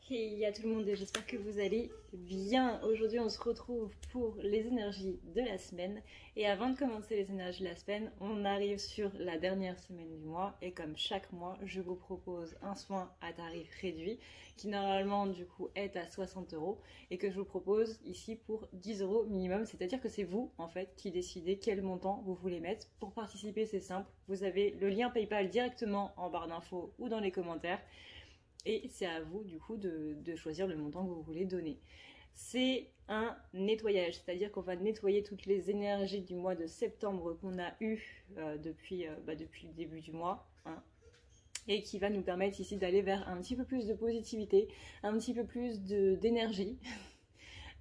Hey à tout le monde et j'espère que vous allez bien. Aujourd'hui on se retrouve pour les énergies de la semaine. Et avant de commencer les énergies de la semaine, on arrive sur la dernière semaine du mois. Et comme chaque mois, je vous propose un soin à tarif réduit qui normalement du coup est à 60 € et que je vous propose ici pour 10 € minimum. C'est-à-dire que c'est vous en fait qui décidez quel montant vous voulez mettre. Pour participer c'est simple, vous avez le lien PayPal directement en barre d'infos ou dans les commentaires. Et c'est à vous du coup de choisir le montant que vous voulez donner. C'est un nettoyage, c'est-à-dire qu'on va nettoyer toutes les énergies du mois de septembre qu'on a eu depuis le début du mois, hein, et qui va nous permettre ici d'aller vers un petit peu plus de positivité, un petit peu plus d'énergie,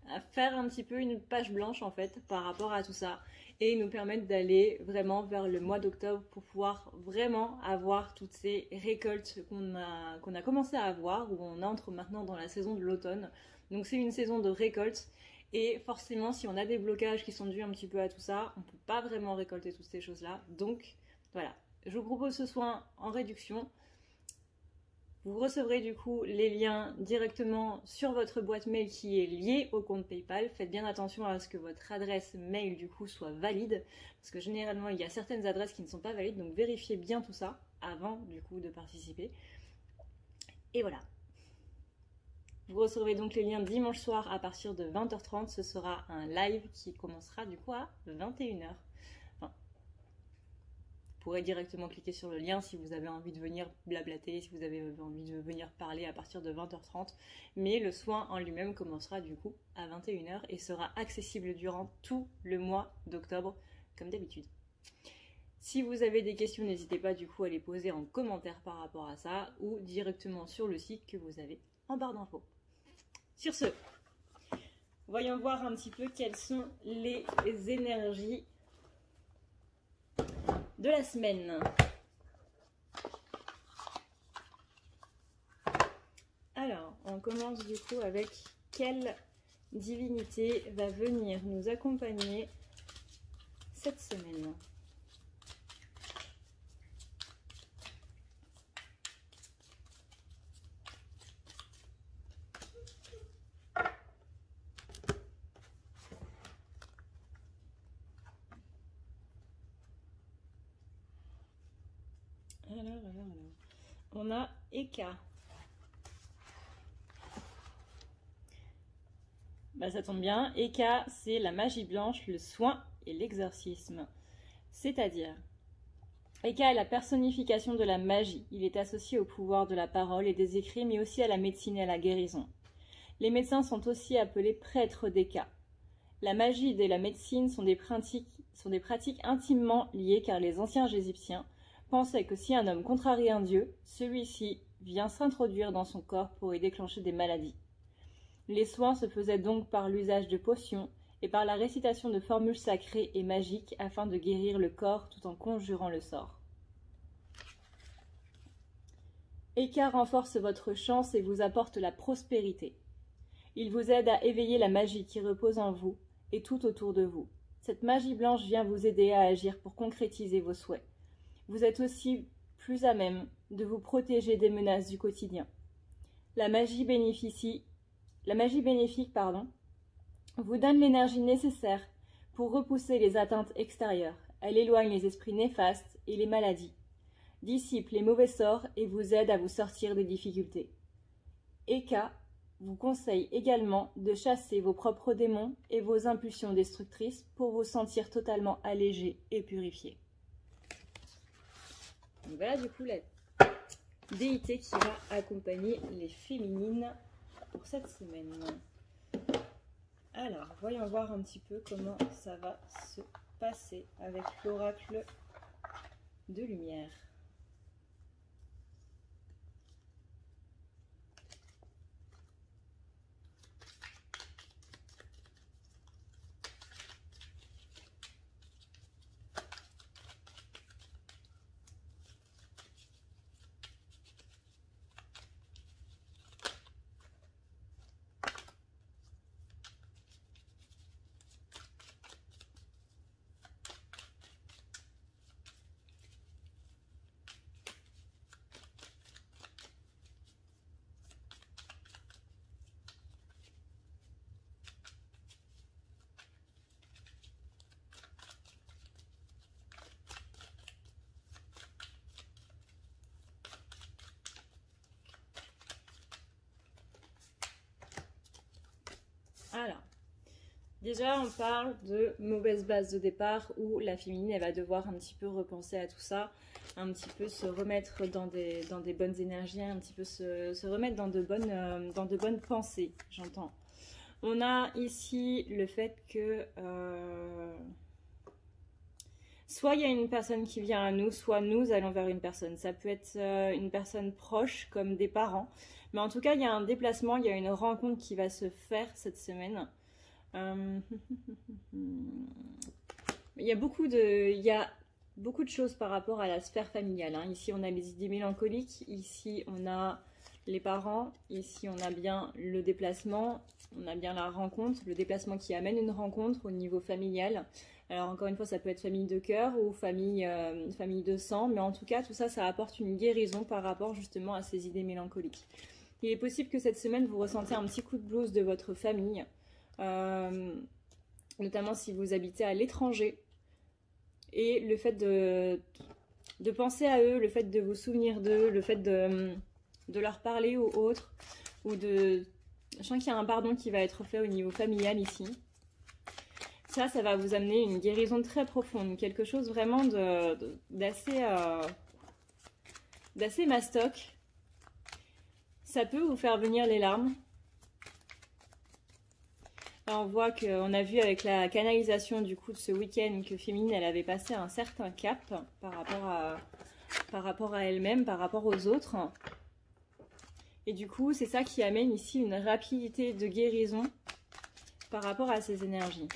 à faire un petit peu une page blanche en fait par rapport à tout ça et nous permettre d'aller vraiment vers le mois d'octobre pour pouvoir vraiment avoir toutes ces récoltes qu'on a commencé à avoir, où on entre maintenant dans la saison de l'automne. Donc c'est une saison de récolte et forcément si on a des blocages qui sont dus un petit peu à tout ça, on ne peut pas vraiment récolter toutes ces choses-là. Donc voilà, je vous propose ce soin en réduction. Vous recevrez du coup les liens directement sur votre boîte mail qui est liée au compte PayPal. Faites bien attention à ce que votre adresse mail du coup soit valide, parce que généralement il y a certaines adresses qui ne sont pas valides, donc vérifiez bien tout ça avant du coup de participer. Et voilà. Vous recevrez donc les liens dimanche soir à partir de 20h30. Ce sera un live qui commencera du coup à 21h. Vous pourrez directement cliquer sur le lien si vous avez envie de venir blablater, si vous avez envie de venir parler à partir de 20h30. Mais le soin en lui-même commencera du coup à 21h et sera accessible durant tout le mois d'octobre, comme d'habitude. Si vous avez des questions, n'hésitez pas du coup à les poser en commentaire par rapport à ça ou directement sur le site que vous avez en barre d'infos. Sur ce, voyons voir un petit peu quelles sont les énergies de la semaine. Alors, on commence du coup avec quelle divinité va venir nous accompagner cette semaine. Alors. On a Eka. Bah, ça tombe bien. Eka, c'est la magie blanche, le soin et l'exorcisme. C'est-à-dire, Eka est la personnification de la magie. Il est associé au pouvoir de la parole et des écrits, mais aussi à la médecine et à la guérison. Les médecins sont aussi appelés prêtres d'Eka. La magie et la médecine sont des pratiques intimement liées, car les anciens Égyptiens pensaient que si un homme contrariait un dieu, celui-ci vient s'introduire dans son corps pour y déclencher des maladies. Les soins se faisaient donc par l'usage de potions et par la récitation de formules sacrées et magiques afin de guérir le corps tout en conjurant le sort. Eka renforce votre chance et vous apporte la prospérité. Il vous aide à éveiller la magie qui repose en vous et tout autour de vous. Cette magie blanche vient vous aider à agir pour concrétiser vos souhaits. Vous êtes aussi plus à même de vous protéger des menaces du quotidien. La magie bénéfique, vous donne l'énergie nécessaire pour repousser les atteintes extérieures. Elle éloigne les esprits néfastes et les maladies, dissipe les mauvais sorts et vous aide à vous sortir des difficultés. Eka vous conseille également de chasser vos propres démons et vos impulsions destructrices pour vous sentir totalement allégé et purifié. Donc voilà du coup la déité qui va accompagner les féminines pour cette semaine. Alors, voyons voir un petit peu comment ça va se passer avec l'oracle de lumière. Alors, déjà, on parle de mauvaise base de départ où la féminine, elle va devoir un petit peu repenser à tout ça, un petit peu se remettre dans des bonnes énergies, un petit peu se remettre dans de bonnes pensées, j'entends. On a ici le fait que soit il y a une personne qui vient à nous, soit nous allons vers une personne. Ça peut être une personne proche, comme des parents. Mais en tout cas, il y a un déplacement, il y a une rencontre qui va se faire cette semaine. Il y a beaucoup de choses par rapport à la sphère familiale, hein. Ici, on a les idées mélancoliques. Ici, on a les parents. Ici, on a bien le déplacement. On a bien la rencontre, le déplacement qui amène une rencontre au niveau familial. Alors encore une fois, ça peut être famille de cœur ou famille de sang, mais en tout cas, tout ça, ça apporte une guérison par rapport justement à ces idées mélancoliques. Il est possible que cette semaine, vous ressentez un petit coup de blues de votre famille, notamment si vous habitez à l'étranger. Et le fait de penser à eux, le fait de vous souvenir d'eux, le fait de leur parler ou autre, ou de... Je sens qu'il y a un pardon qui va être fait au niveau familial ici. Ça va vous amener une guérison très profonde, quelque chose vraiment d'assez mastoc. Ça peut vous faire venir les larmes. Là, on voit qu'on a vu avec la canalisation du coup de ce week-end que Féminine, elle avait passé un certain cap par rapport à elle-même, par rapport aux autres. Et du coup, c'est ça qui amène ici une rapidité de guérison par rapport à ces énergies.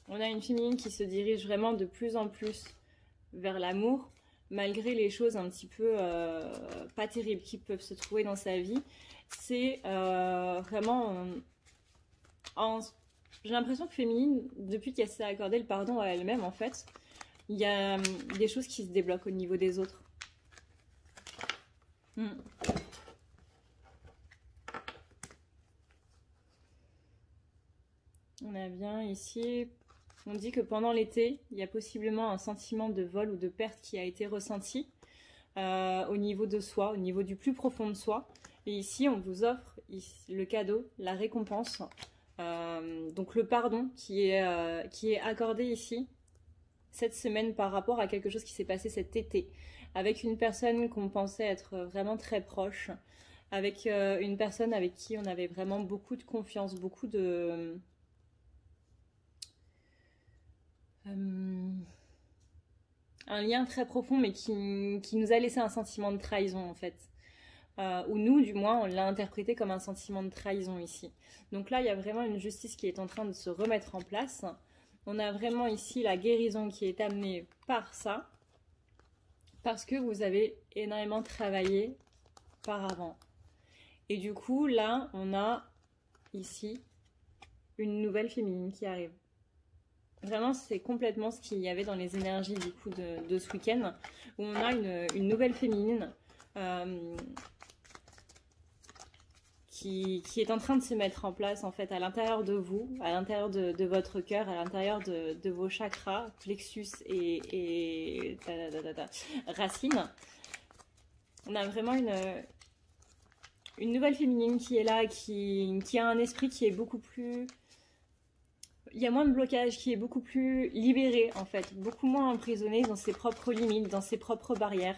On a une féminine qui se dirige vraiment de plus en plus vers l'amour, malgré les choses un petit peu pas terribles qui peuvent se trouver dans sa vie. C'est vraiment... J'ai l'impression que féminine, depuis qu'elle s'est accordé le pardon à elle-même, en fait, il y a des choses qui se débloquent au niveau des autres. On a bien ici, on dit que pendant l'été, il y a possiblement un sentiment de vol ou de perte qui a été ressenti au niveau de soi, au niveau du plus profond de soi. Et ici, on vous offre le cadeau, la récompense, donc le pardon qui est accordé ici cette semaine par rapport à quelque chose qui s'est passé cet été, avec une personne qu'on pensait être vraiment très proche, avec une personne avec qui on avait vraiment beaucoup de confiance, beaucoup de... un lien très profond, mais qui nous a laissé un sentiment de trahison en fait. Ou nous, du moins, on l'a interprété comme un sentiment de trahison ici. Donc là, il y a vraiment une justice qui est en train de se remettre en place. On a vraiment ici la guérison qui est amenée par ça, parce que vous avez énormément travaillé par avant. Et du coup, là, on a ici une nouvelle féminine qui arrive. Vraiment, c'est complètement ce qu'il y avait dans les énergies du coup de ce week-end, où on a une nouvelle féminine qui est en train de se mettre en place en fait à l'intérieur de vous, à l'intérieur de votre cœur, à l'intérieur de vos chakras, plexus et racines. On a vraiment une nouvelle féminine qui est là, qui a un esprit qui est beaucoup plus... Il y a moins de blocage, qui est beaucoup plus libéré en fait, beaucoup moins emprisonné dans ses propres limites, dans ses propres barrières.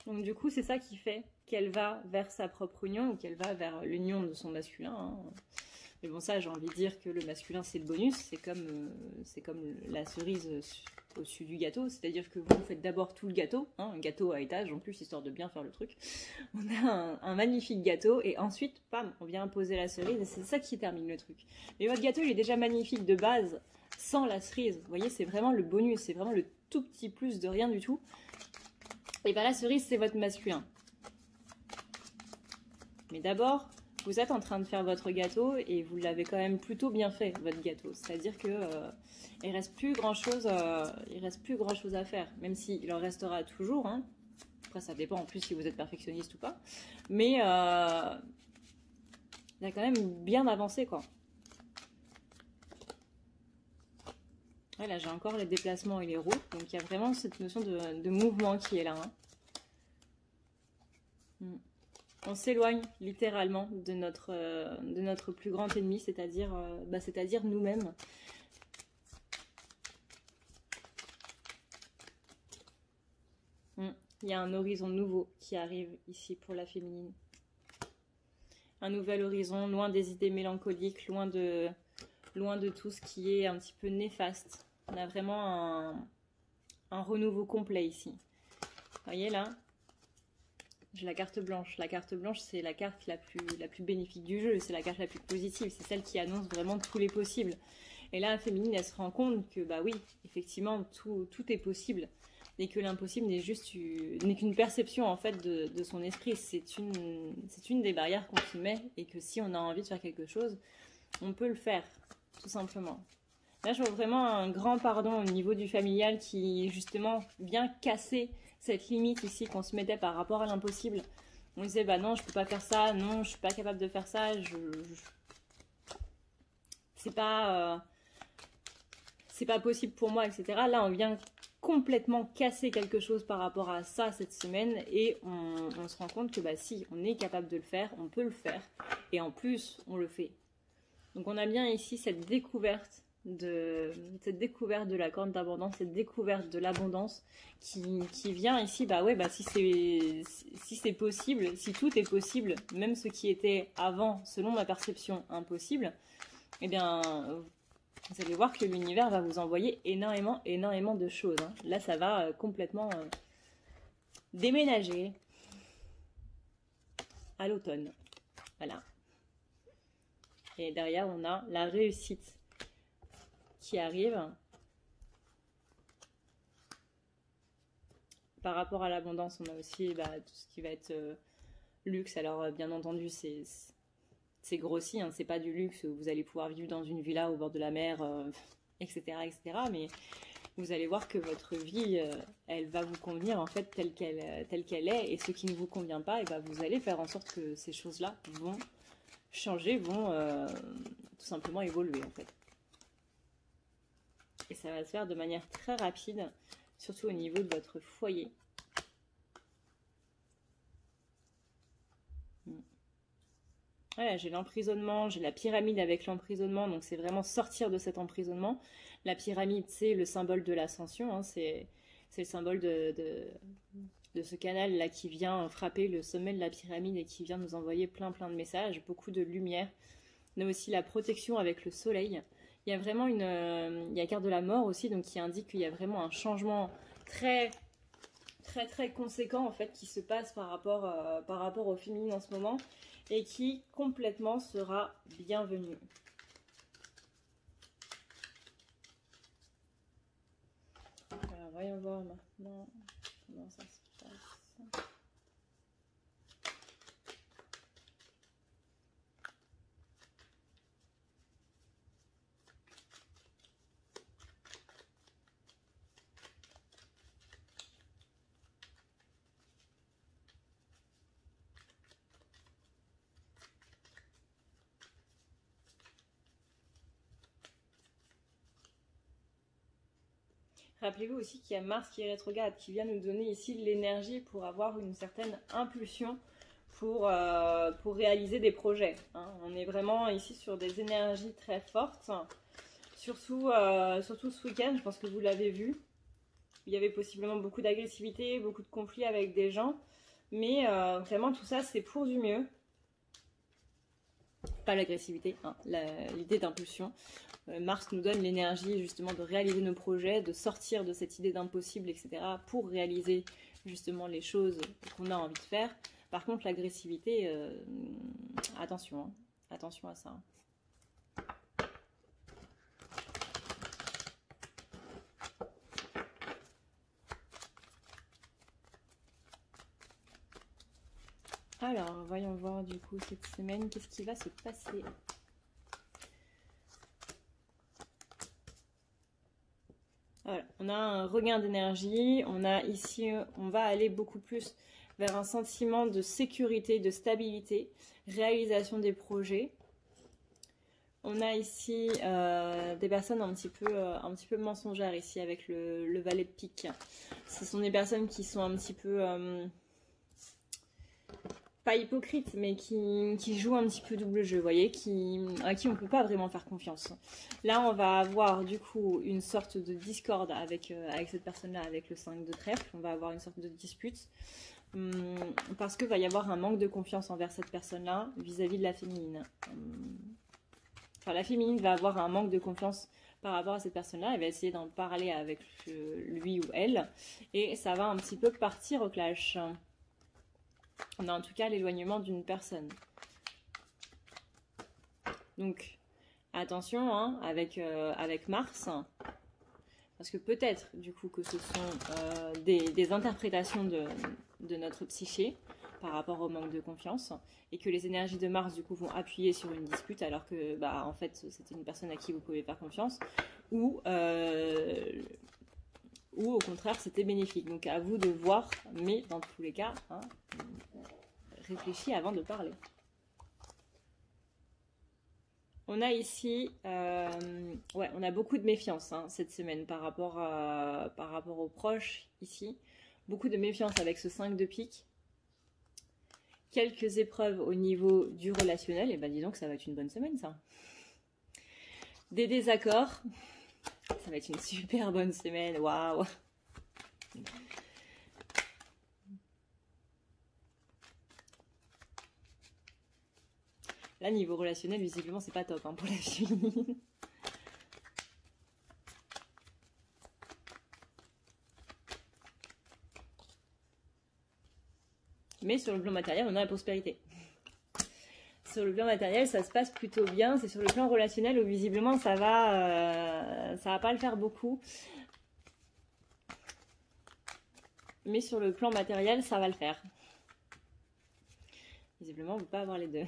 Donc du coup, c'est ça qui fait qu'elle va vers sa propre union ou qu'elle va vers l'union de son masculin, hein. Mais bon, ça, j'ai envie de dire que le masculin, c'est le bonus. C'est comme la cerise au-dessus du gâteau. C'est-à-dire que vous faites d'abord tout le gâteau, hein, un gâteau à étage en plus, histoire de bien faire le truc. On a un magnifique gâteau et ensuite, pam, on vient poser la cerise et c'est ça qui termine le truc. Mais votre gâteau, il est déjà magnifique de base, sans la cerise. Vous voyez, c'est vraiment le bonus, c'est vraiment le tout petit plus de rien du tout. Et bien la cerise, c'est votre masculin. Mais d'abord, vous êtes en train de faire votre gâteau et vous l'avez quand même plutôt bien fait, votre gâteau. C'est-à-dire que il reste plus grand-chose à faire, même s'il en restera toujours, hein. Après, ça dépend en plus si vous êtes perfectionniste ou pas. Mais il a quand même bien avancé, quoi. Ouais, là, j'ai encore les déplacements et les routes. Donc, il y a vraiment cette notion de mouvement qui est là, hein. On s'éloigne littéralement de notre plus grand ennemi, c'est-à-dire nous-mêmes. Il y a un horizon nouveau qui arrive ici pour la féminine. Un nouvel horizon, loin des idées mélancoliques, loin de tout ce qui est un petit peu néfaste. On a vraiment un renouveau complet ici. Vous voyez là, j'ai la carte blanche. La carte blanche, c'est la carte la plus bénéfique du jeu. C'est la carte la plus positive. C'est celle qui annonce vraiment tous les possibles. Et là, la féminine, elle se rend compte que, bah oui, effectivement, tout est possible. Et que l'impossible n'est qu'une perception en fait de son esprit. C'est une des barrières qu'on se met, et que si on a envie de faire quelque chose, on peut le faire, tout simplement. Là, je vois vraiment un grand pardon au niveau du familial qui, justement, vient casser cette limite ici qu'on se mettait par rapport à l'impossible. On disait, bah non, je peux pas faire ça, non, je suis pas capable de faire ça, c'est pas possible pour moi, etc. Là, on vient complètement casser quelque chose par rapport à ça cette semaine, et on se rend compte que bah si, on est capable de le faire, on peut le faire, et en plus, on le fait. Donc on a bien ici cette découverte de la corne d'abondance, cette découverte de l'abondance qui vient ici, bah ouais, bah si c'est possible, si tout est possible, même ce qui était avant, selon ma perception, impossible, eh bien, vous allez voir que l'univers va vous envoyer énormément de choses. Hein. Là, ça va complètement déménager à l'automne. Voilà. Et derrière, on a la réussite qui arrive. Par rapport à l'abondance, on a aussi tout ce qui va être luxe. Alors, bien entendu, c'est grossi, hein, c'est pas du luxe, vous allez pouvoir vivre dans une villa au bord de la mer, etc., etc. Mais vous allez voir que votre vie, elle va vous convenir en fait telle qu'elle est, et ce qui ne vous convient pas, et ben, vous allez faire en sorte que ces choses-là vont changer, vont tout simplement évoluer en fait. Et ça va se faire de manière très rapide, surtout au niveau de votre foyer. Voilà, j'ai l'emprisonnement, j'ai la pyramide avec l'emprisonnement, donc c'est vraiment sortir de cet emprisonnement. La pyramide, c'est le symbole de l'ascension, hein, c'est le symbole de ce canal-là qui vient frapper le sommet de la pyramide et qui vient nous envoyer plein de messages, beaucoup de lumière. On a aussi la protection avec le soleil. Il y a vraiment il y a la carte de la mort aussi, donc qui indique qu'il y a vraiment un changement très conséquent en fait qui se passe par rapport au féminin en ce moment, et qui complètement sera bienvenu. Alors voyons voir maintenant comment ça se passe. Rappelez-vous aussi qu'il y a Mars qui est rétrograde, qui vient nous donner ici l'énergie pour avoir une certaine impulsion pour réaliser des projets. Hein. On est vraiment ici sur des énergies très fortes, surtout ce week-end, je pense que vous l'avez vu. Il y avait possiblement beaucoup d'agressivité, beaucoup de conflits avec des gens, mais vraiment tout ça c'est pour du mieux. Pas l'agressivité, hein, l'idée d'impulsion. Mars nous donne l'énergie justement de réaliser nos projets, de sortir de cette idée d'impossible, etc. pour réaliser justement les choses qu'on a envie de faire. Par contre, l'agressivité, attention, hein, attention à ça. Hein. Alors, voyons voir du coup cette semaine, qu'est-ce qui va se passer. Voilà, on a un regain d'énergie, on a ici, on va aller beaucoup plus vers un sentiment de sécurité, de stabilité, réalisation des projets. On a ici des personnes un petit peu mensongères ici avec le valet de pique. Ce sont des personnes qui sont un petit peu pas hypocrite, mais qui joue un petit peu double jeu, vous voyez, à qui on peut pas vraiment faire confiance. Là, on va avoir du coup une sorte de discorde avec cette personne-là, avec le 5 de trèfle. On va avoir une sorte de dispute. Parce qu'il va y avoir un manque de confiance envers cette personne-là vis-à-vis de la féminine. Enfin, la féminine va avoir un manque de confiance par rapport à cette personne-là. Elle va essayer d'en parler avec lui ou elle. Et ça va un petit peu partir au clash. On a en tout cas l'éloignement d'une personne. Donc, attention hein, avec Mars. Parce que peut-être, du coup, que ce sont des interprétations de notre psyché par rapport au manque de confiance et que les énergies de Mars, du coup, vont appuyer sur une dispute alors que, bah, en fait, c'était une personne à qui vous pouvez faire confiance ou au contraire, c'était bénéfique. Donc, à vous de voir, mais dans tous les cas, hein, réfléchis avant de parler. On a ici, ouais, on a beaucoup de méfiance hein, cette semaine par rapport aux proches ici. Beaucoup de méfiance avec ce 5 de pique. Quelques épreuves au niveau du relationnel. Et ben disons que ça va être une bonne semaine ça. Des désaccords. Ça va être une super bonne semaine. Waouh. Là, niveau relationnel, visiblement, c'est pas top hein, pour la féminine. Mais sur le plan matériel, on a la prospérité. Sur le plan matériel, ça se passe plutôt bien. C'est sur le plan relationnel où visiblement, ça va pas le faire beaucoup. Mais sur le plan matériel, ça va le faire. Visiblement, on ne peut pas avoir les deux.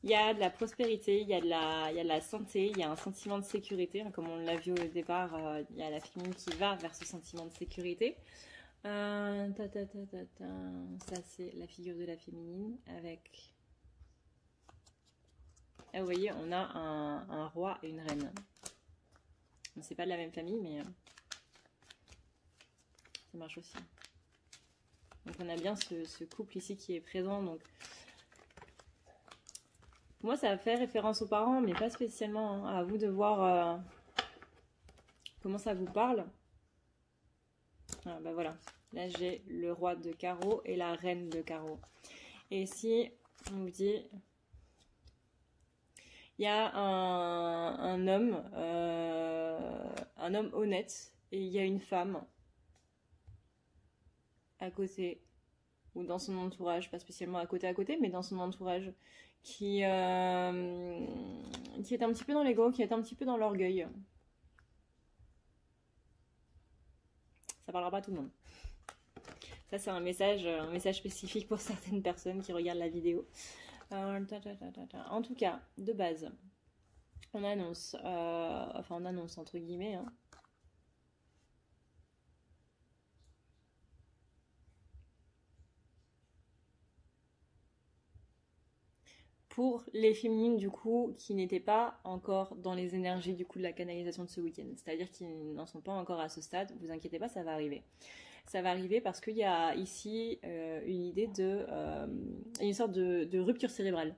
Il y a de la prospérité, il y a de la santé, il y a un sentiment de sécurité. Comme on l'a vu au départ, il y a la féminine qui va vers ce sentiment de sécurité. Ça, c'est la figure de la féminine avec... Ah, vous voyez, on a un roi et une reine. C'est pas de la même famille, mais ça marche aussi. Donc on a bien ce couple ici qui est présent. Donc moi, ça fait référence aux parents, mais pas spécialement. Hein. À vous de voir comment ça vous parle. Ah, bah voilà. Là, j'ai le roi de carreau et la reine de carreau. Et ici, on vous dit... Il y a un homme honnête et il y a une femme à côté ou dans son entourage, pas spécialement à côté, mais dans son entourage qui est un petit peu dans l'ego, qui est un petit peu dans l'orgueil. Ça parlera pas à tout le monde. Ça, c'est un message spécifique pour certaines personnes qui regardent la vidéo. En tout cas, de base, on annonce, entre guillemets, hein. Pour les féminines du coup qui n'étaient pas encore dans les énergies du coup de la canalisation de ce week-end, c'est-à-dire qui n'en sont pas encore à ce stade, vous inquiétez pas, ça va arriver. Ça va arriver parce qu'il y a ici une idée une sorte de rupture cérébrale.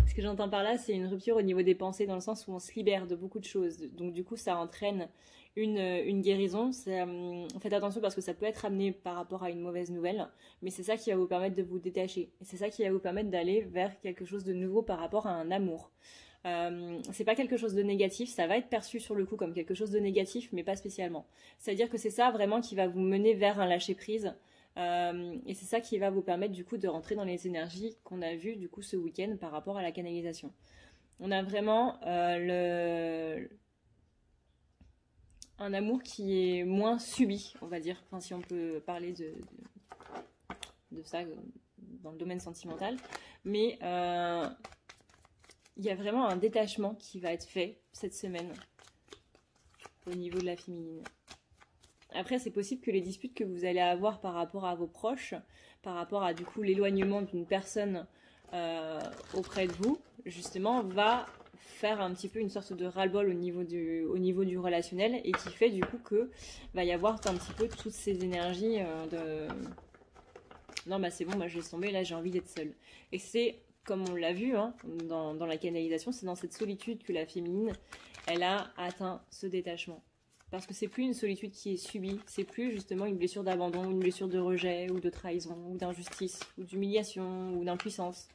Ce que j'entends par là, c'est une rupture au niveau des pensées, dans le sens où on se libère de beaucoup de choses. Donc du coup, ça entraîne une guérison. Faites attention parce que ça peut être amené par rapport à une mauvaise nouvelle, mais c'est ça qui va vous permettre de vous détacher. Et c'est ça qui va vous permettre d'aller vers quelque chose de nouveau par rapport à un amour. C'est pas quelque chose de négatif, ça va être perçu sur le coup comme quelque chose de négatif, mais pas spécialement. C'est-à-dire que c'est ça vraiment qui va vous mener vers un lâcher-prise. Et c'est ça qui va vous permettre du coup de rentrer dans les énergies qu'on a vues du coup ce week-end par rapport à la canalisation. On a vraiment un amour qui est moins subi, on va dire, enfin si on peut parler de ça dans le domaine sentimental, mais il y a vraiment un détachement qui va être fait cette semaine au niveau de la féminine. Après, c'est possible que les disputes que vous allez avoir par rapport à vos proches, par rapport à du coup l'éloignement d'une personne auprès de vous, justement, va faire un petit peu une sorte de ras-le-bol au niveau du relationnel et qui fait du coup que va y avoir un petit peu toutes ces énergies de non bah c'est bon, bah je laisse tomber, là j'ai envie d'être seule. Et c'est comme on l'a vu hein, dans la canalisation, c'est dans cette solitude que la féminine elle a atteint ce détachement. Parce que c'est plus une solitude qui est subie, c'est plus justement une blessure d'abandon, une blessure de rejet ou de trahison ou d'injustice ou d'humiliation ou d'impuissance.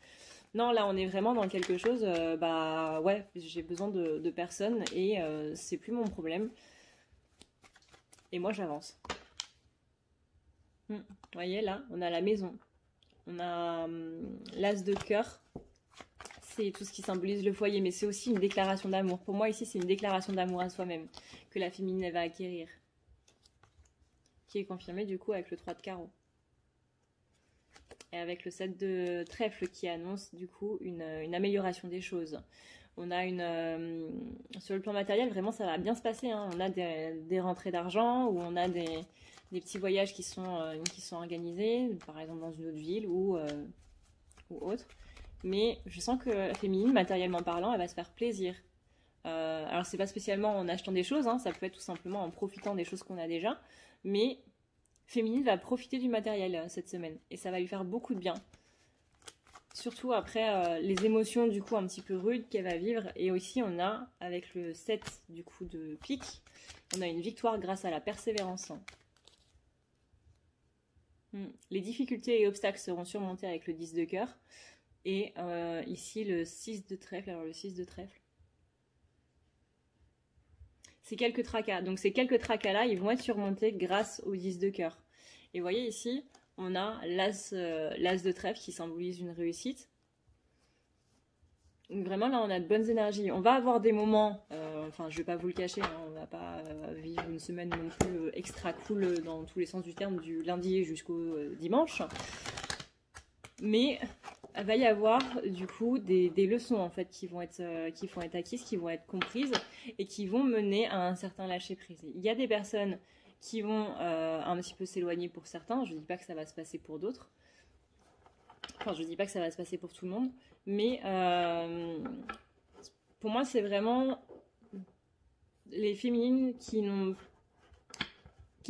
Non, là on est vraiment dans quelque chose, bah ouais, j'ai besoin de personne et c'est plus mon problème. Et moi j'avance. Vous voyez là, on a la maison, on a l'as de cœur, c'est tout ce qui symbolise le foyer, mais c'est aussi une déclaration d'amour. Pour moi ici c'est une déclaration d'amour à soi-même que la féminine elle va acquérir, qui est confirmée du coup avec le 3 de carreau. Et avec le 7 de trèfle qui annonce du coup une amélioration des choses. On a sur le plan matériel, vraiment ça va bien se passer. Hein. On a des rentrées d'argent ou on a des petits voyages qui sont organisés, par exemple dans une autre ville ou autre. Mais je sens que la féminine, matériellement parlant, elle va se faire plaisir. Alors c'est pas spécialement en achetant des choses, hein, ça peut être tout simplement en profitant des choses qu'on a déjà. Mais féminine va profiter du matériel cette semaine et ça va lui faire beaucoup de bien. Surtout après les émotions du coup un petit peu rudes qu'elle va vivre. Et aussi on a avec le 7 du coup de pique, on a une victoire grâce à la persévérance. Les difficultés et obstacles seront surmontés avec le 10 de cœur. Et ici le 6 de trèfle. Alors le 6 de trèfle, c'est quelques tracas. Donc ces quelques tracas là ils vont être surmontés grâce au 10 de cœur. Et vous voyez ici on a l'as de trèfle qui symbolise une réussite. Donc vraiment là on a de bonnes énergies. On va avoir des moments, enfin je vais pas vous le cacher, hein, on va pas vivre une semaine non plus extra cool dans tous les sens du terme du lundi jusqu'au dimanche. Mais il va y avoir du coup des leçons en fait qui vont être acquises, qui vont être comprises et qui vont mener à un certain lâcher prise. Il y a des personnes qui vont un petit peu s'éloigner pour certains. Je ne dis pas que ça va se passer pour d'autres. Enfin, je ne dis pas que ça va se passer pour tout le monde. Mais pour moi, c'est vraiment les féminines qui ne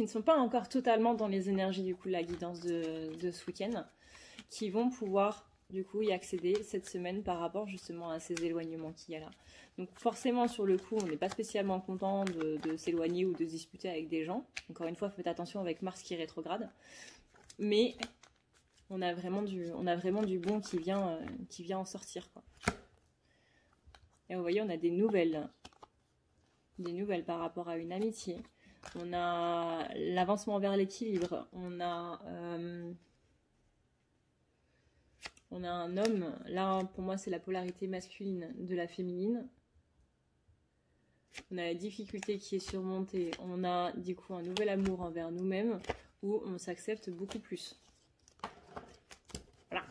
sont pas encore totalement dans les énergies du coup de la guidance de ce week-end, qui vont pouvoir du coup y accéder cette semaine par rapport justement à ces éloignements qu'il y a là. Donc forcément sur le coup on n'est pas spécialement content de s'éloigner ou de se disputer avec des gens. Encore une fois faites attention avec Mars qui est rétrograde. Mais on a vraiment du bon qui vient en sortir quoi. Et vous voyez on a des nouvelles par rapport à une amitié. On a l'avancement vers l'équilibre. On a un homme, là pour moi c'est la polarité masculine de la féminine. On a la difficulté qui est surmontée. On a du coup un nouvel amour envers nous-mêmes où on s'accepte beaucoup plus. Voilà.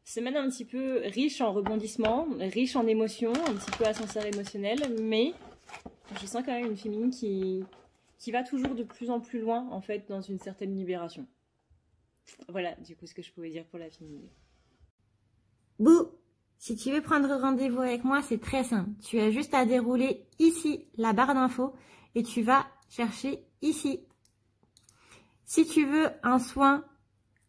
Semaine un petit peu riche en rebondissements, riche en émotions, un petit peu ascenseur émotionnel, mais je sens quand même une féminine qui va toujours de plus en plus loin en fait dans une certaine libération. Voilà, du coup, ce que je pouvais dire pour la féminine. Bouh! Si tu veux prendre rendez-vous avec moi, c'est très simple. Tu as juste à dérouler ici la barre d'infos et tu vas chercher ici. Si tu veux un soin,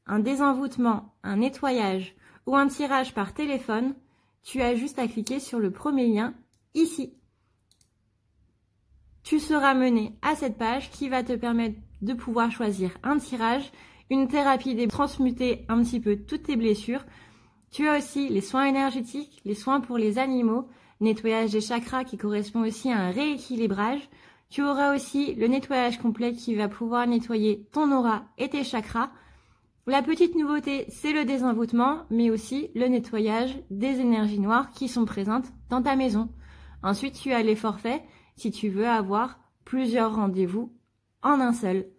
un désenvoûtement, un nettoyage ou un tirage par téléphone, tu as juste à cliquer sur le premier lien ici. Tu seras mené à cette page qui va te permettre de pouvoir choisir un tirage, une thérapie de transmuter un petit peu toutes tes blessures. Tu as aussi les soins énergétiques, les soins pour les animaux, nettoyage des chakras qui correspond aussi à un rééquilibrage. Tu auras aussi le nettoyage complet qui va pouvoir nettoyer ton aura et tes chakras. La petite nouveauté, c'est le désenvoûtement, mais aussi le nettoyage des énergies noires qui sont présentes dans ta maison. Ensuite, tu as les forfaits si tu veux avoir plusieurs rendez-vous en un seul.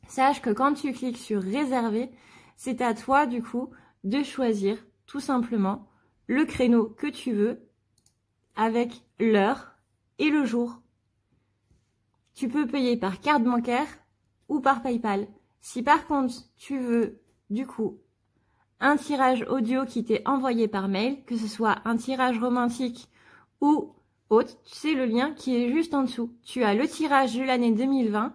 Sache que quand tu cliques sur réserver, c'est à toi du coup de choisir tout simplement le créneau que tu veux avec l'heure et le jour. Tu peux payer par carte bancaire ou par PayPal. Si par contre tu veux du coup un tirage audio qui t'est envoyé par mail, que ce soit un tirage romantique ou autre, c'est le lien qui est juste en dessous. Tu as le tirage de l'année 2020,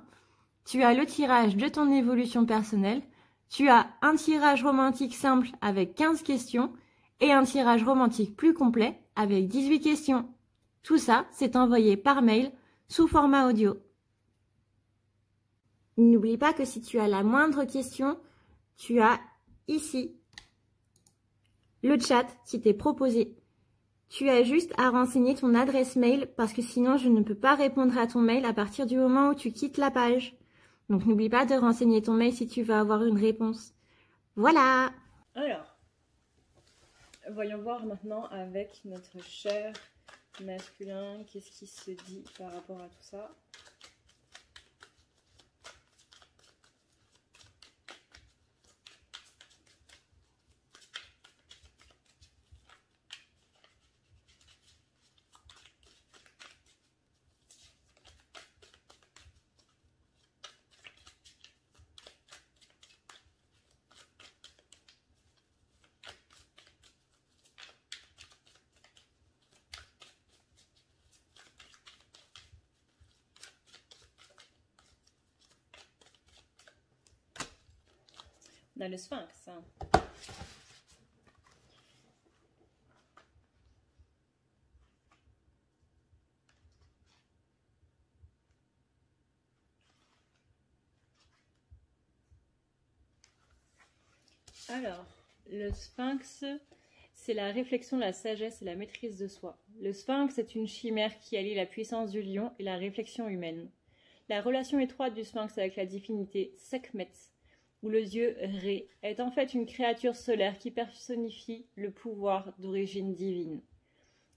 tu as le tirage de ton évolution personnelle, tu as un tirage romantique simple avec 15 questions et un tirage romantique plus complet avec 18 questions. Tout ça, c'est envoyé par mail sous format audio. N'oublie pas que si tu as la moindre question, tu as ici le chat qui t'est proposé. Tu as juste à renseigner ton adresse mail parce que sinon je ne peux pas répondre à ton mail à partir du moment où tu quittes la page. Donc n'oublie pas de renseigner ton mail si tu veux avoir une réponse. Voilà! Alors, voyons voir maintenant avec notre cher masculin, qu'est-ce qui se dit par rapport à tout ça. On a le sphinx. Alors, le sphinx, c'est la réflexion, la sagesse et la maîtrise de soi. Le sphinx est une chimère qui allie la puissance du lion et la réflexion humaine. La relation étroite du sphinx avec la divinité Sekhmet, ou le dieu Ré, est en fait une créature solaire qui personnifie le pouvoir d'origine divine.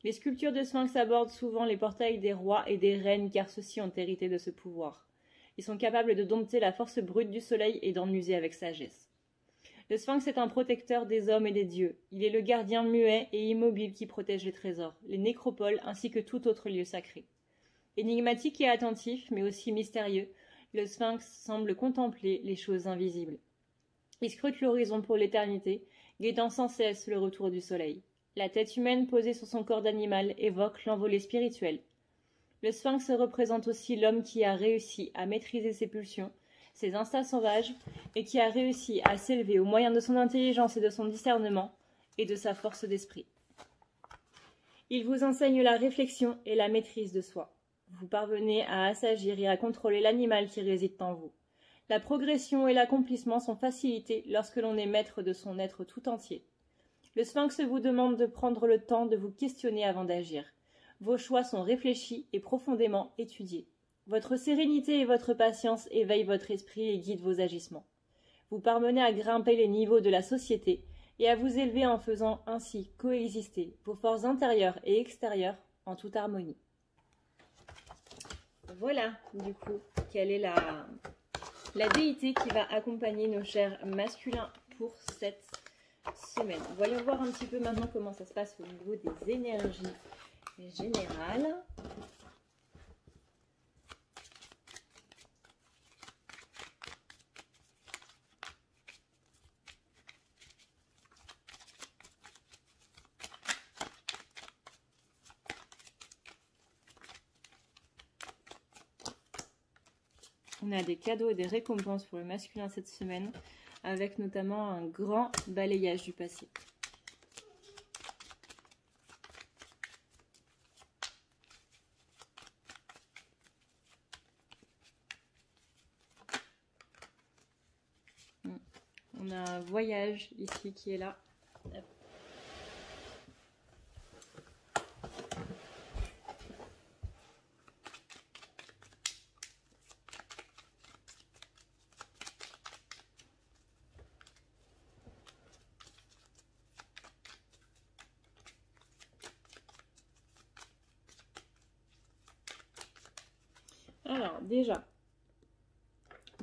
Les sculptures de sphinx abordent souvent les portails des rois et des reines car ceux-ci ont hérité de ce pouvoir. Ils sont capables de dompter la force brute du soleil et d'en user avec sagesse. Le sphinx est un protecteur des hommes et des dieux. Il est le gardien muet et immobile qui protège les trésors, les nécropoles ainsi que tout autre lieu sacré. Énigmatique et attentif, mais aussi mystérieux, le sphinx semble contempler les choses invisibles. Il scrute l'horizon pour l'éternité, guettant sans cesse le retour du soleil. La tête humaine posée sur son corps d'animal évoque l'envolée spirituelle. Le sphinx représente aussi l'homme qui a réussi à maîtriser ses pulsions, ses instincts sauvages, et qui a réussi à s'élever au moyen de son intelligence et de son discernement, et de sa force d'esprit. Il vous enseigne la réflexion et la maîtrise de soi. Vous parvenez à assagir et à contrôler l'animal qui réside en vous. La progression et l'accomplissement sont facilités lorsque l'on est maître de son être tout entier. Le sphinx vous demande de prendre le temps de vous questionner avant d'agir. Vos choix sont réfléchis et profondément étudiés. Votre sérénité et votre patience éveillent votre esprit et guident vos agissements. Vous parvenez à grimper les niveaux de la société et à vous élever en faisant ainsi coexister vos forces intérieures et extérieures en toute harmonie. Voilà, du coup, quelle est la déité qui va accompagner nos chers masculins pour cette semaine. Voyons voir un petit peu maintenant comment ça se passe au niveau des énergies générales. On a des cadeaux et des récompenses pour le masculin cette semaine, avec notamment un grand balayage du passé. On a un voyage ici qui est là. Alors, déjà,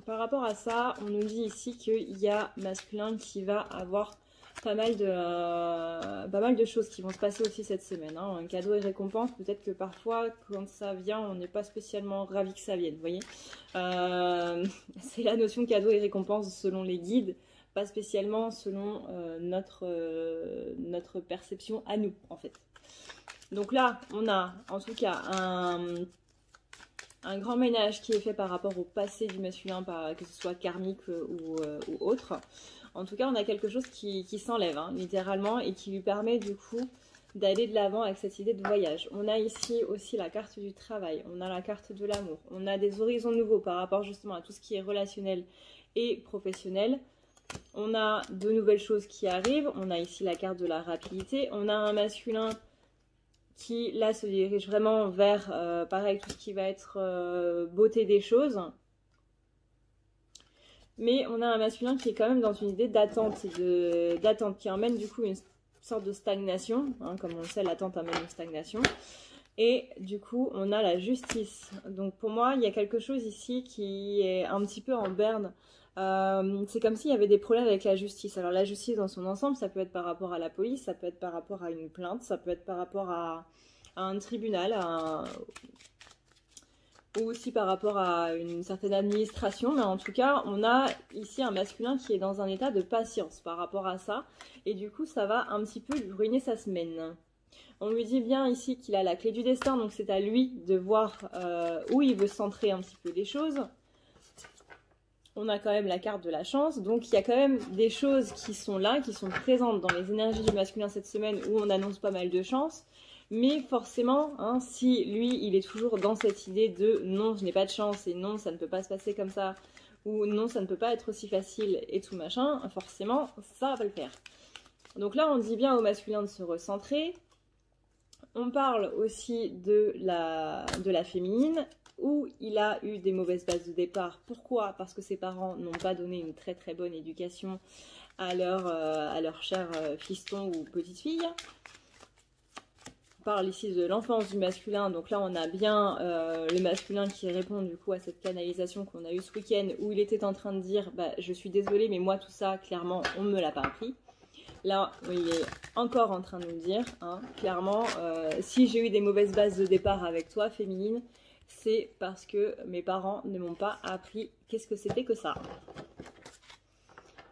par rapport à ça, on nous dit ici qu'il y a masculin qui va avoir pas mal de choses qui vont se passer aussi cette semaine. Hein. Un cadeau et récompense, peut-être que parfois, quand ça vient, on n'est pas spécialement ravi que ça vienne, vous voyez. C'est la notion cadeau et récompense selon les guides. pas spécialement selon notre perception à nous, en fait. Donc là, on a en tout cas un grand ménage qui est fait par rapport au passé du masculin, que ce soit karmique ou autre. En tout cas, on a quelque chose qui s'enlève, hein, littéralement, et qui lui permet du coup d'aller de l'avant avec cette idée de voyage. On a ici aussi la carte du travail, on a la carte de l'amour, on a des horizons nouveaux par rapport justement à tout ce qui est relationnel et professionnel. On a de nouvelles choses qui arrivent, on a ici la carte de la rapidité, on a un masculin qui là se dirige vraiment vers, pareil, tout ce qui va être beauté des choses. Mais on a un masculin qui est quand même dans une idée d'attente, qui emmène du coup une sorte de stagnation, hein, comme on le sait, l'attente amène une stagnation. Et du coup, on a la justice. Donc pour moi, il y a quelque chose ici qui est un petit peu en berne. C'est comme s'il y avait des problèmes avec la justice. Alors la justice dans son ensemble, ça peut être par rapport à la police, ça peut être par rapport à une plainte, ça peut être par rapport à un tribunal, ou aussi par rapport à une certaine administration, mais en tout cas, on a ici un masculin qui est dans un état de patience par rapport à ça, et du coup, ça va un petit peu lui ruiner sa semaine. On lui dit bien ici qu'il a la clé du destin, donc c'est à lui de voir où il veut centrer un petit peu les choses. On a quand même la carte de la chance, donc il y a quand même des choses qui sont là, qui sont présentes dans les énergies du masculin cette semaine, où on annonce pas mal de chance. Mais forcément, hein, si lui, il est toujours dans cette idée de non, je n'ai pas de chance et non, ça ne peut pas se passer comme ça, ou non, ça ne peut pas être aussi facile et tout machin, forcément, ça va pas le faire. Donc là, on dit bien au masculin de se recentrer. On parle aussi de la féminine, où il a eu des mauvaises bases de départ. Pourquoi? Parce que ses parents n'ont pas donné une très très bonne éducation à leur cher fiston ou petite fille. Parle ici de l'enfance du masculin, donc là on a bien le masculin qui répond du coup à cette canalisation qu'on a eue ce week-end où il était en train de dire bah, je suis désolée mais moi tout ça clairement on ne me l'a pas appris. Là il est encore en train de nous dire hein, clairement si j'ai eu des mauvaises bases de départ avec toi féminine, c'est parce que mes parents ne m'ont pas appris qu'est-ce que c'était que ça.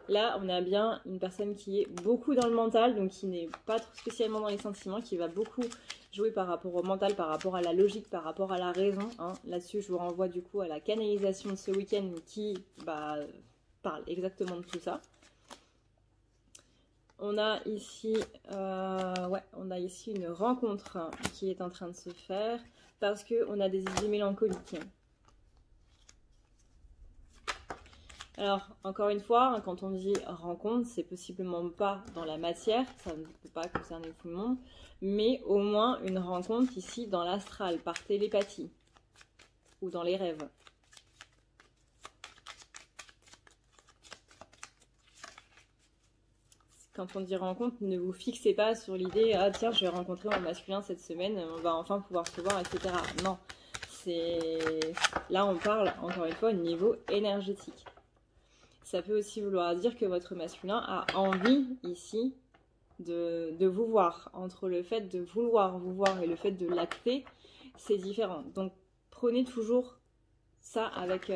Là, on a bien une personne qui est beaucoup dans le mental, donc qui n'est pas trop spécialement dans les sentiments, qui va beaucoup jouer par rapport au mental, par rapport à la logique, par rapport à la raison. Hein. Là-dessus, je vous renvoie du coup à la canalisation de ce week-end qui parle exactement de tout ça. On a ici, une rencontre qui est en train de se faire parce qu'on a des idées mélancoliques. Alors, encore une fois, quand on dit rencontre, c'est possiblement pas dans la matière, ça ne peut pas concerner tout le monde, mais au moins une rencontre ici dans l'astral, par télépathie, ou dans les rêves. Quand on dit rencontre, ne vous fixez pas sur l'idée « Ah tiens, je vais rencontrer mon masculin cette semaine, on va enfin pouvoir se voir, etc. » Non, là on parle, encore une fois, au niveau énergétique. Ça peut aussi vouloir dire que votre masculin a envie ici de vous voir. Entre le fait de vouloir vous voir et le fait de l'acter, c'est différent. Donc prenez toujours ça avec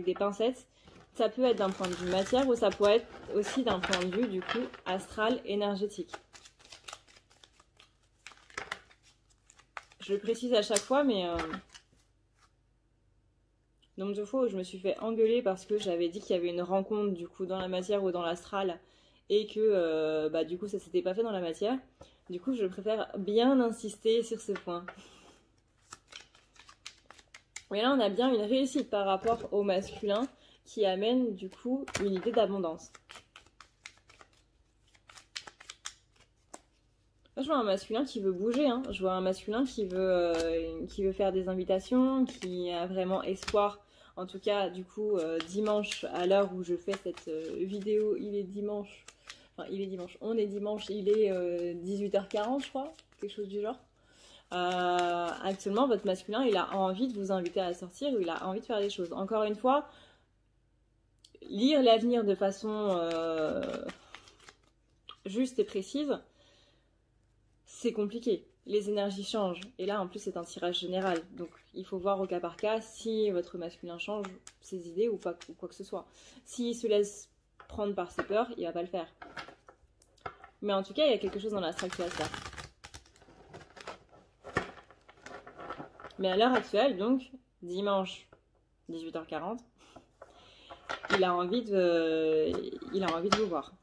des pincettes. Ça peut être d'un point de vue matière ou ça peut être aussi d'un point de vue du coup astral énergétique. Je le précise à chaque fois, mais nombre de fois où je me suis fait engueuler parce que j'avais dit qu'il y avait une rencontre du coup dans la matière ou dans l'astral et que du coup ça s'était pas fait dans la matière. Du coup je préfère bien insister sur ce point. Mais là on a bien une réussite par rapport au masculin qui amène du coup une idée d'abondance. Là, je vois un masculin qui veut bouger, hein. Je vois un masculin qui veut faire des invitations, qui a vraiment espoir. En tout cas, du coup, dimanche, à l'heure où je fais cette vidéo, il est dimanche. Enfin, il est dimanche. On est dimanche, il est 18h40, je crois. Quelque chose du genre. Actuellement, votre masculin, il a envie de vous inviter à sortir ou il a envie de faire des choses. Encore une fois, lire l'avenir de façon juste et précise, c'est compliqué. Les énergies changent. Et là, en plus, c'est un tirage général. Donc, il faut voir au cas par cas si votre masculin change ses idées ou quoi que ce soit. S'il se laisse prendre par ses peurs, il va pas le faire. Mais en tout cas, il y a quelque chose dans l'astral qui va se faire. Mais à l'heure actuelle, donc, dimanche 18h40, il a envie de vous voir.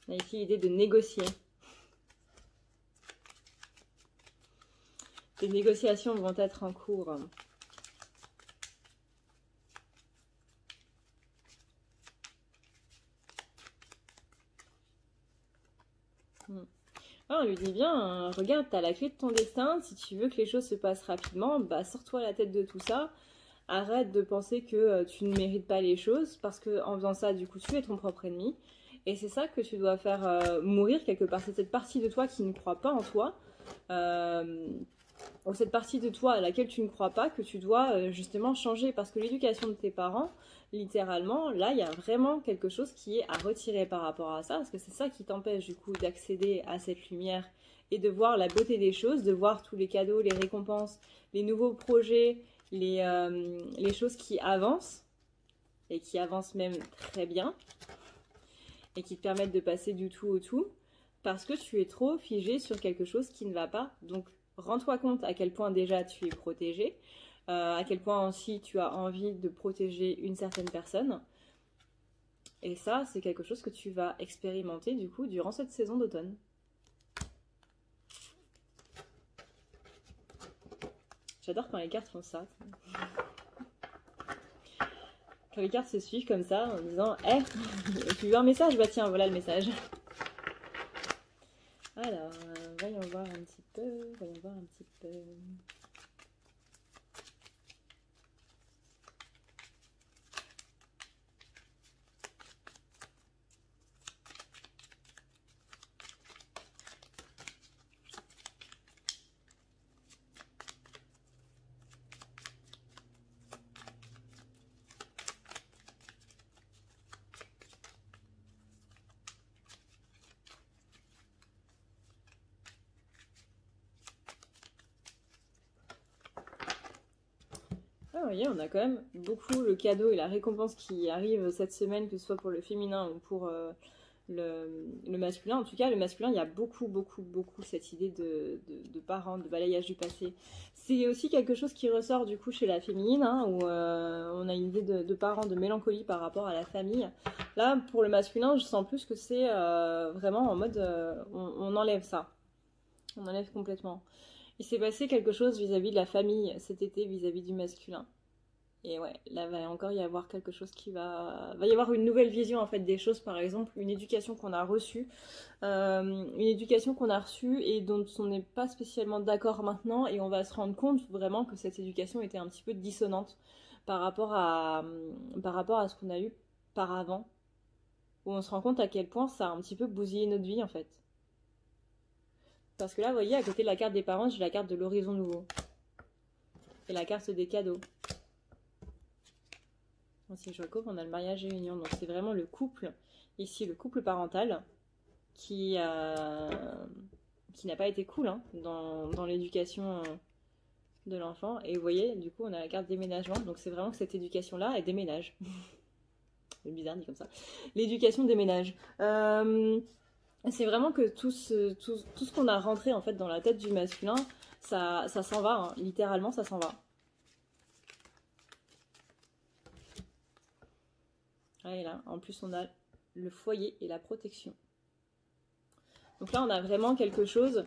Il y a ici l'idée de négocier. Les négociations vont être en cours. Ah, on lui dit bien, regarde, tu as la clé de ton destin, si tu veux que les choses se passent rapidement, bah sors-toi la tête de tout ça, arrête de penser que tu ne mérites pas les choses, parce que en faisant ça, du coup, tu es ton propre ennemi, et c'est ça que tu dois faire mourir quelque part, c'est cette partie de toi qui ne croit pas en toi, ou cette partie de toi à laquelle tu ne crois pas, que tu dois justement changer, parce que l'éducation de tes parents, littéralement, là, il y a vraiment quelque chose qui est à retirer par rapport à ça, parce que c'est ça qui t'empêche du coup d'accéder à cette lumière et de voir la beauté des choses, de voir tous les cadeaux, les récompenses, les nouveaux projets, les choses qui avancent, et qui avancent même très bien, et qui te permettent de passer du tout au tout, parce que tu es trop figé sur quelque chose qui ne va pas. Donc, rends-toi compte à quel point déjà tu es protégé, à quel point aussi tu as envie de protéger une certaine personne. Et ça, c'est quelque chose que tu vas expérimenter du coup durant cette saison d'automne. J'adore quand les cartes font ça. Quand les cartes se suivent comme ça en disant « Hey, tu veux un message ? Bah tiens, voilà le message. » Alors, voyons voir un petit peu. Ah, vous voyez, on a quand même beaucoup le cadeau et la récompense qui arrive cette semaine, que ce soit pour le féminin ou pour le masculin. En tout cas, le masculin, il y a beaucoup cette idée de parents, de balayage du passé. C'est aussi quelque chose qui ressort du coup chez la féminine, hein, où on a une idée de parents, de mélancolie par rapport à la famille. Là, pour le masculin, je sens plus que c'est vraiment en mode on enlève ça. On enlève complètement. Il s'est passé quelque chose vis-à-vis de la famille cet été, vis-à-vis du masculin. Et ouais, là va encore y avoir quelque chose qui va y avoir une nouvelle vision en fait des choses, par exemple, une éducation qu'on a reçue, et dont on n'est pas spécialement d'accord maintenant, et on va se rendre compte vraiment que cette éducation était un petit peu dissonante par rapport à ce qu'on a eu par avant, où on se rend compte à quel point ça a un petit peu bousillé notre vie en fait. Parce que là, vous voyez, à côté de la carte des parents, j'ai la carte de l'horizon nouveau. Et la carte des cadeaux. Si je recouvre, on a le mariage et l'union. Donc c'est vraiment le couple, ici le couple parental, qui n'a pas été cool hein, dans l'éducation de l'enfant. Et vous voyez, du coup, on a la carte déménagement. Donc c'est vraiment que cette éducation-là, elle déménage. C'est bizarre dit comme ça. L'éducation déménage. C'est vraiment que tout ce qu'on a rentré en fait dans la tête du masculin, ça s'en va, hein. Littéralement ça s'en va. Et là, en plus on a le foyer et la protection. Donc là on a vraiment quelque chose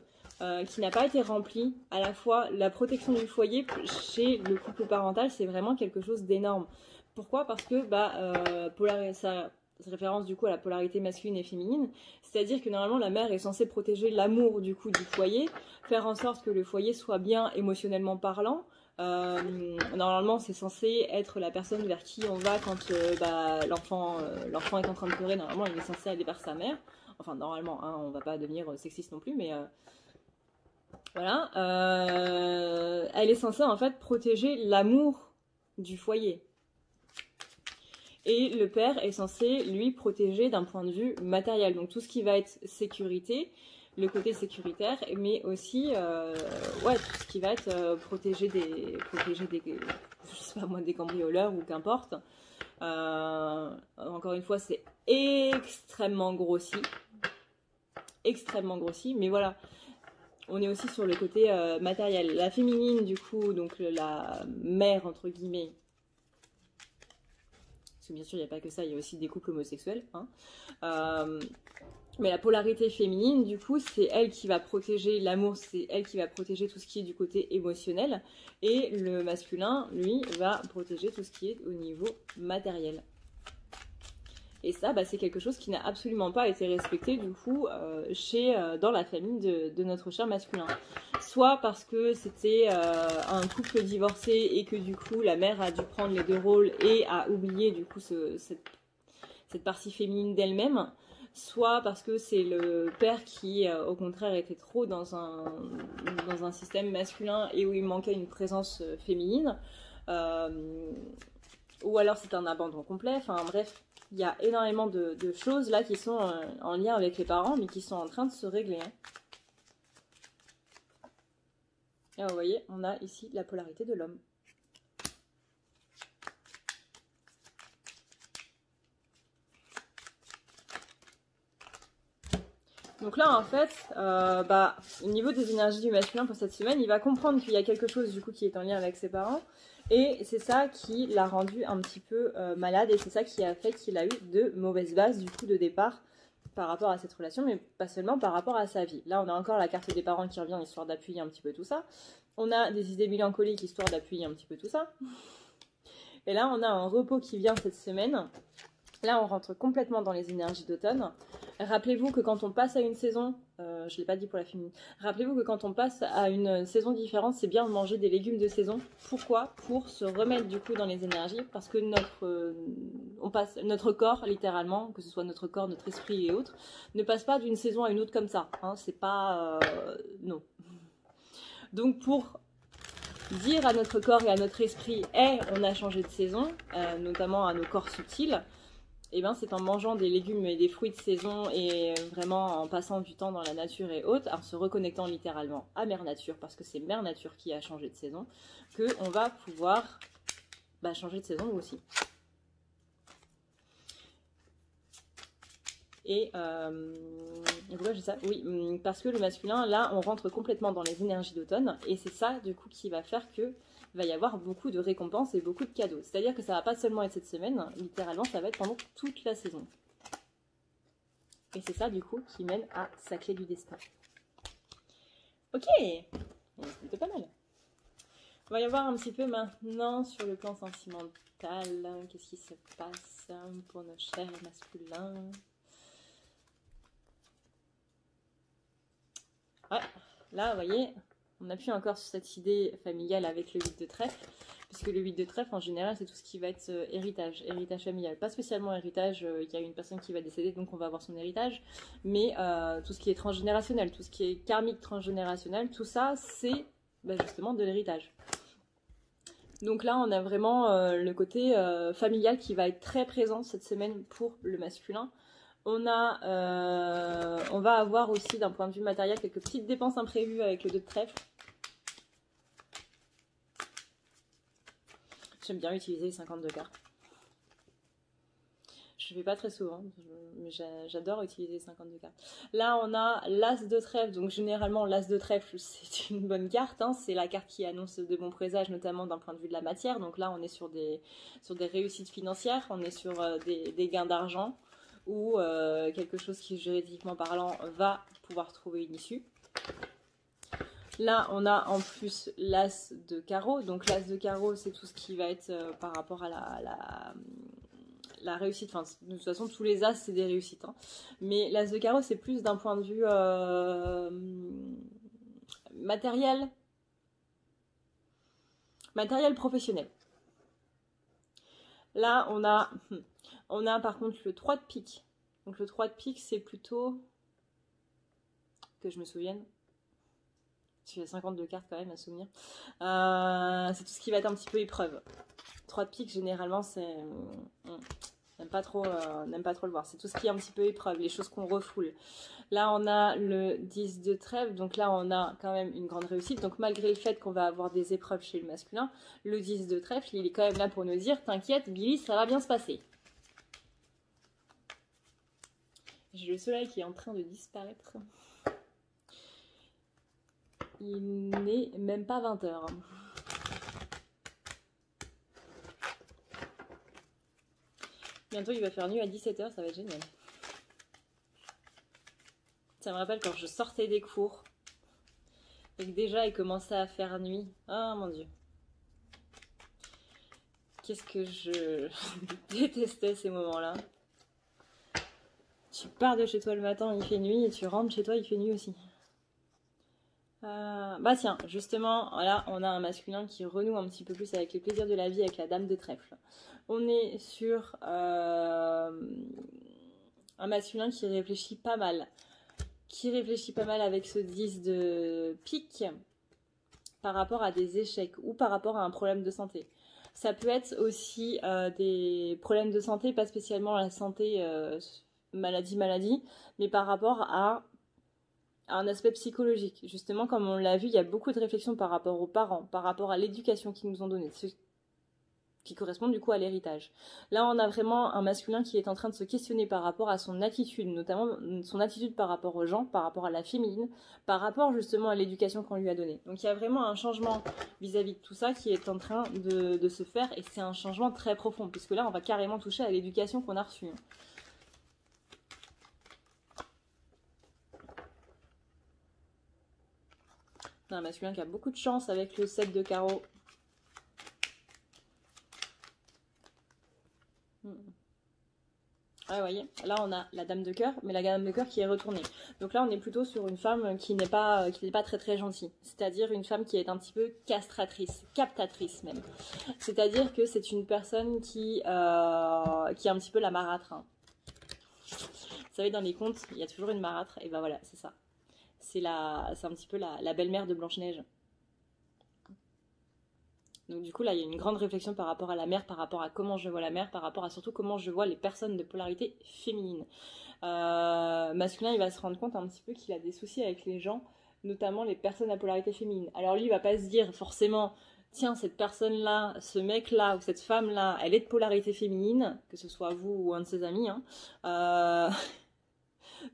qui n'a pas été rempli. À la fois la protection du foyer chez le couple parental, c'est vraiment quelque chose d'énorme. Pourquoi ? Parce que ça référence du coup à la polarité masculine et féminine, c'est-à-dire que normalement la mère est censée protéger l'amour du coup du foyer, faire en sorte que le foyer soit bien émotionnellement parlant. Normalement c'est censé être la personne vers qui on va quand l'enfant est en train de pleurer. Normalement il est censé aller vers sa mère, enfin normalement hein, on va pas devenir sexiste non plus, mais voilà, elle est censée en fait protéger l'amour du foyer. Et le père est censé, lui, protéger d'un point de vue matériel. Donc tout ce qui va être sécurité, le côté sécuritaire, mais aussi ouais, tout ce qui va être protéger des je sais pas moi, des cambrioleurs ou qu'importe. Encore une fois, c'est extrêmement grossi, mais voilà, on est aussi sur le côté matériel. La féminine, du coup, donc la mère, entre guillemets, parce que bien sûr, il n'y a pas que ça, il y a aussi des couples homosexuels, hein. Mais la polarité féminine, du coup, c'est elle qui va protéger l'amour, c'est elle qui va protéger tout ce qui est du côté émotionnel. Et le masculin, lui, va protéger tout ce qui est au niveau matériel. Et ça, bah, c'est quelque chose qui n'a absolument pas été respecté, du coup, dans la famille de notre cher masculin. Soit parce que c'était un couple divorcé et que, du coup, la mère a dû prendre les deux rôles et a oublié, du coup, cette partie féminine d'elle-même. Soit parce que c'est le père qui, au contraire, était trop dans un système masculin et où il manquait une présence féminine. Ou alors c'est un abandon complet. Enfin bref, il y a énormément de choses là qui sont en lien avec les parents, mais qui sont en train de se régler, hein. Et vous voyez, on a ici la polarité de l'homme. Donc là, en fait, au niveau des énergies du masculin pour cette semaine, il va comprendre qu'il y a quelque chose du coup qui est en lien avec ses parents. Et c'est ça qui l'a rendu un petit peu malade. Et c'est ça qui a fait qu'il a eu de mauvaises bases du coup de départ par rapport à cette relation, mais pas seulement par rapport à sa vie. Là, on a encore la carte des parents qui revient, histoire d'appuyer un petit peu tout ça. On a des idées mélancoliques, histoire d'appuyer un petit peu tout ça. Et là, on a un repos qui vient cette semaine. Là, on rentre complètement dans les énergies d'automne. Rappelez-vous que quand on passe à une saison, je ne l'ai pas dit pour la féminine, rappelez-vous que quand on passe à une saison différente, c'est bien de manger des légumes de saison. Pourquoi? Pour se remettre du coup dans les énergies, parce que notre corps, littéralement, que ce soit notre corps, notre esprit et autres, ne passe pas d'une saison à une autre comme ça, hein, c'est pas... non. Donc pour dire à notre corps et à notre esprit, hey, on a changé de saison, notamment à nos corps subtils, et ben c'est en mangeant des légumes et des fruits de saison et vraiment en passant du temps dans la nature et autres, en se reconnectant littéralement à Mère Nature, parce que c'est Mère Nature qui a changé de saison, qu'on va pouvoir changer de saison nous aussi. Et pourquoi j'ai ça? Oui, parce que le masculin, là, on rentre complètement dans les énergies d'automne, et c'est ça, du coup, qui va faire que il va y avoir beaucoup de récompenses et beaucoup de cadeaux. C'est-à-dire que ça va pas seulement être cette semaine, littéralement, ça va être pendant toute la saison. Et c'est ça, du coup, qui mène à sa clé du destin. Ok, c'était pas mal. On va y avoir un petit peu maintenant sur le plan sentimental. Qu'est-ce qui se passe pour nos chers masculins? Ouais, là, vous voyez, on appuie encore sur cette idée familiale avec le 8 de trèfle, puisque le 8 de trèfle, en général, c'est tout ce qui va être héritage familial. Pas spécialement héritage, il y a une personne qui va décéder, donc on va avoir son héritage, mais tout ce qui est transgénérationnel, tout ce qui est karmique transgénérationnel, tout ça, c'est justement de l'héritage. Donc là, on a vraiment le côté familial qui va être très présent cette semaine pour le masculin. On va avoir aussi, d'un point de vue matériel, quelques petites dépenses imprévues avec le 2 de trèfle. J'aime bien utiliser les 52 cartes. Je ne fais pas très souvent, mais j'adore utiliser les 52 cartes. Là, on a l'As de trèfle. Donc, généralement, l'As de trèfle, c'est une bonne carte, hein. C'est la carte qui annonce de bons présages, notamment d'un point de vue de la matière. Donc là, on est sur des réussites financières, on est sur des gains d'argent, ou quelque chose qui, juridiquement parlant, va pouvoir trouver une issue. Là, on a en plus l'As de carreau. Donc l'As de carreau, c'est tout ce qui va être par rapport à la réussite. Enfin, de toute façon, tous les As, c'est des réussites, hein. Mais l'As de carreau, c'est plus d'un point de vue matériel professionnel. Là, on a par contre le 3 de pique. Donc le 3 de pique, c'est plutôt, que je me souvienne, il y a 52 cartes quand même à souvenir, c'est tout ce qui va être un petit peu épreuve. 3 de pique, généralement, c'est n'aime pas trop le voir. C'est tout ce qui est un petit peu épreuve, les choses qu'on refoule. Là, on a le 10 de trèfle, donc là, on a quand même une grande réussite. Donc, malgré le fait qu'on va avoir des épreuves chez le masculin, le 10 de trèfle, il est quand même là pour nous dire, t'inquiète, Billy, ça va bien se passer. J'ai le soleil qui est en train de disparaître. Il n'est même pas 20h. Bientôt, il va faire nuit à 17h, ça va être génial. Ça me rappelle quand je sortais des cours et que déjà il commençait à faire nuit. Oh mon Dieu. Qu'est-ce que je détestais ces moments-là. Tu pars de chez toi le matin, il fait nuit, et tu rentres chez toi, il fait nuit aussi. Bah tiens, justement, là, on a un masculin qui renoue un petit peu plus avec les plaisirs de la vie, avec la dame de trèfle. On est sur un masculin qui réfléchit pas mal. Avec ce 10 de pique par rapport à des échecs ou par rapport à un problème de santé. Ça peut être aussi des problèmes de santé, pas spécialement la santé maladie, mais par rapport à un aspect psychologique. Justement, comme on l'a vu, il y a beaucoup de réflexions par rapport aux parents, par rapport à l'éducation qu'ils nous ont donnée, ce qui correspond du coup à l'héritage. Là, on a vraiment un masculin qui est en train de se questionner par rapport à son attitude, notamment son attitude par rapport aux gens, par rapport à la féminine, par rapport justement à l'éducation qu'on lui a donnée. Donc il y a vraiment un changement vis-à-vis de tout ça qui est en train de se faire, et c'est un changement très profond, puisque là, on va carrément toucher à l'éducation qu'on a reçue. On a un masculin qui a beaucoup de chance avec le 7 de carreau. Ah, vous voyez, là on a la dame de cœur, mais la dame de cœur qui est retournée. Donc là on est plutôt sur une femme qui n'est pas très très gentille. C'est-à-dire une femme qui est un petit peu castratrice, captatrice même. C'est-à-dire que c'est une personne qui est un petit peu la marâtre. Hein. Vous savez, dans les contes, il y a toujours une marâtre, et ben voilà, c'est ça. C'est un petit peu la belle-mère de Blanche-Neige. Donc du coup là il y a une grande réflexion par rapport à la mère, par rapport à comment je vois la mère, par rapport à surtout comment je vois les personnes de polarité féminine. Masculin, il va se rendre compte un petit peu qu'il a des soucis avec les gens, notamment les personnes à polarité féminine. Alors lui il va pas se dire forcément, tiens, cette personne-là, ce mec-là ou cette femme-là, elle est de polarité féminine, que ce soit vous ou un de ses amis. Hein.